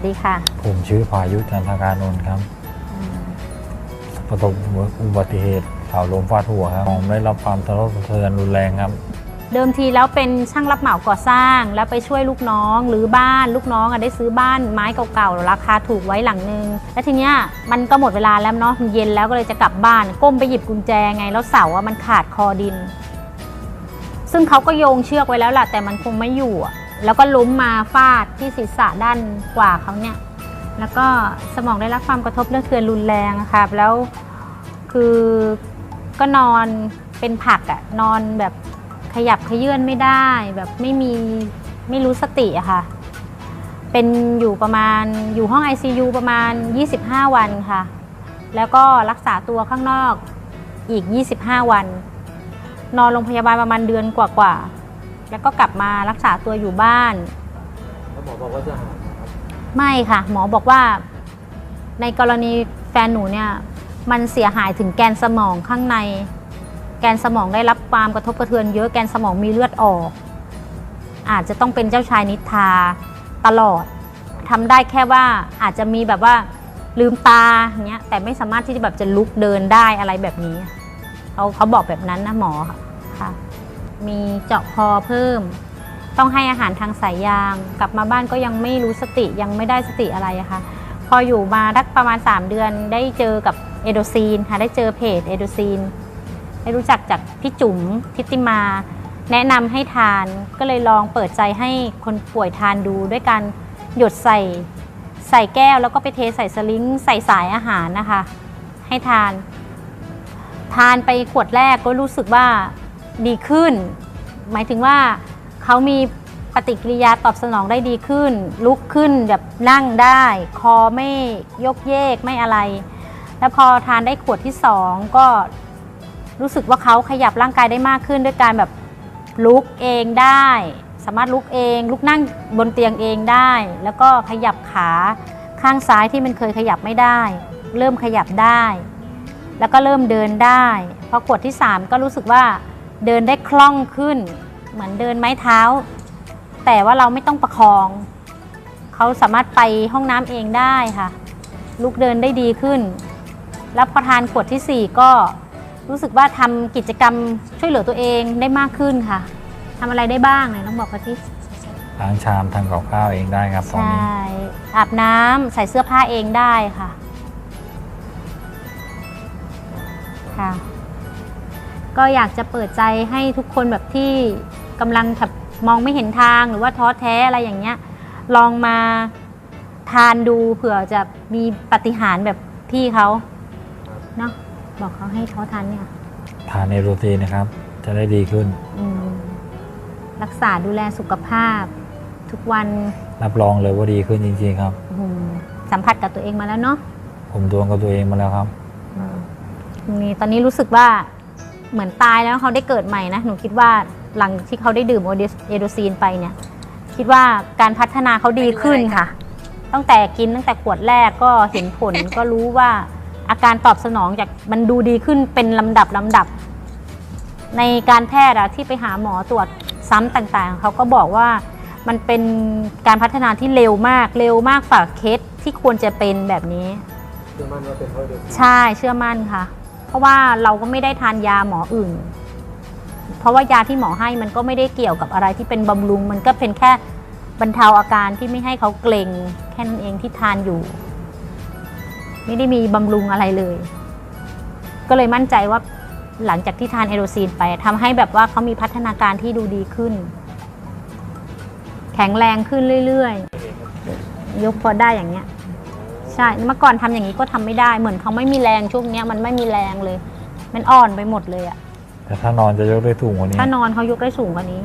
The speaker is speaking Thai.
ดีค่ะผมชื่อพายุจันทการนนท์ครับประสบอุบัติเหตุเสาล้มฟาดหัวครับผมได้รับความสะเทือนรุนแรงครับเดิมทีแล้วเป็นช่างรับเหมาก่อสร้างแล้วไปช่วยลูกน้องหรือบ้านลูกน้องได้ซื้อบ้านไม้เก่าๆราคาถูกไว้หลังนึงแล้วทีเนี้ยมันก็หมดเวลาแล้วเนาะมันเย็นแล้วก็เลยจะกลับบ้านก้มไปหยิบกุญแจไงแล้วเสามันขาดคอดินซึ่งเขาก็โยงเชือกไว้แล้วล่ะแต่มันคงไม่อยู่แล้วก็ล้มมาฟาดที่ศีรษะด้านขวาเขาเนี่ยแล้วก็สมองได้รับความกระทบเรื่องเทือนรุนแรงค่ะแล้วคือก็นอนเป็นผักนอนแบบขยับเขยื้อนไม่ได้แบบไม่รู้สติอะค่ะเป็นอยู่ประมาณอยู่ห้อง ICU ประมาณ25วันค่ะแล้วก็รักษาตัวข้างนอกอีก25วันนอนโรงพยาบาลประมาณเดือนกว่าแล้วก็กลับมารักษาตัวอยู่บ้านแล้วหมอบอกว่าจะหายไม่ค่ะหมอบอกว่าในกรณีแฟนหนูเนี่ยมันเสียหายถึงแกนสมองข้างในแกนสมองได้รับความกระทบกระเทือนเยอะแกนสมองมีเลือดออกอาจจะต้องเป็นเจ้าชายนิทราตลอดทำได้แค่ว่าอาจจะมีแบบว่าลืมตาอย่างเงี้ยแต่ไม่สามารถที่จะแบบจะลุกเดินได้อะไรแบบนี้เขาบอกแบบนั้นนะหมอค่ะมีเจาะคอเพิ่มต้องให้อาหารทางสายยางกลับมาบ้านก็ยังไม่รู้สติยังไม่ได้สติอะไรอะค่ะพออยู่มาได้ประมาณ3เดือนได้เจอกับเอโดซีนค่ะได้เจอเพจเอโดซีนได้รู้จักจากพี่จุ๋มทิติมาแนะนำให้ทานก็เลยลองเปิดใจให้คนป่วยทานดูด้วยการหยดใส่แก้วแล้วก็ไปเทใส่สลิงใส่สายอาหารนะคะให้ทานไปขวดแรกก็รู้สึกว่าดีขึ้นหมายถึงว่าเขามีปฏิกิริยาตอบสนองได้ดีขึ้นลุกขึ้นแบบนั่งได้คอไม่ยกเยกไม่อะไรแล้วพอทานได้ขวดที่2ก็รู้สึกว่าเขาขยับร่างกายได้มากขึ้นด้วยการแบบลุกเองได้สามารถลุกเองลุกนั่งบนเตียงเองได้แล้วก็ขยับขาข้างซ้ายที่มันเคยขยับไม่ได้เริ่มขยับได้แล้วก็เริ่มเดินได้พอขวดที่3ก็รู้สึกว่าเดินได้คล่องขึ้นเหมือนเดินไม้เท้าแต่ว่าเราไม่ต้องประคองเขาสามารถไปห้องน้ำเองได้ค่ะลุกเดินได้ดีขึ้นแล้วพอทานขวดที่4ก็รู้สึกว่าทำกิจกรรมช่วยเหลือตัวเองได้มากขึ้นค่ะทำอะไรได้บ้างเนี่ยต้องบอกเขาที่ล้างชามทำกับข้าวเองได้ครับตอนนี้ใช่อาบน้ำใส่เสื้อผ้าเองได้ค่ะค่ะก็อยากจะเปิดใจให้ทุกคนแบบที่กำลังมองไม่เห็นทางหรือว่าท้อแท้อะไรอย่างเงี้ยลองมาทานดูเผื่อจะมีปาฏิหาริย์แบบพี่เขาเนาะบอกเขาให้เขาทานเนี่ยทานในโรตีนะครับจะได้ดีขึ้นรักษาดูแลสุขภาพทุกวันรับรองเลยว่าดีขึ้นจริงๆครับสัมผัสกับตัวเองมาแล้วเนาะผมดวงกับตัวเองมาแล้วครับตอนนี้รู้สึกว่าเหมือนตายแล้วเขาได้เกิดใหม่นะหนูคิดว่าหลังที่เขาได้ดื่มเอโดซีนไปเนี่ยคิดว่าการพัฒนาเขาดีขึ้นค่ะตั้งแต่ขวดแรกก็เห็นผล ก็รู้ว่าอาการตอบสนองจากมันดูดีขึ้นเป็นลำดับในการแพทย์ที่ไปหาหมอตรวจซ้ำต่างๆเขาก็บอกว่ามันเป็นการพัฒนาที่เร็วมากกว่าเคสที่ควรจะเป็นแบบนี้เชื่อมั่นว่าเป็นเพราะเด็กใช่เชื่อมั่นค่ะเพราะว่าเราก็ไม่ได้ทานยาหมออื่นเพราะว่ายาที่หมอให้มันก็ไม่ได้เกี่ยวกับอะไรที่เป็นบำรุงมันก็เป็นแค่บรรเทาอาการที่ไม่ให้เขาเกร็งแค่นั้นเองที่ทานอยู่ไม่ได้มีบำรุงอะไรเลยก็เลยมั่นใจว่าหลังจากที่ทานเอโดซีนไปทำให้แบบว่าเขามีพัฒนาการที่ดูดีขึ้นแข็งแรงขึ้นเรื่อยๆยกพอได้อย่างเงี้ยใช่เมื่อก่อนทำอย่างนี้ก็ทำไม่ได้เหมือนเขาไม่มีแรงช่วงนี้มันไม่มีแรงเลยมันอ่อนไปหมดเลยแต่ถ้านอนจะยกได้สูงกว่านี้ถ้านอนเขายกได้สูงกว่านี้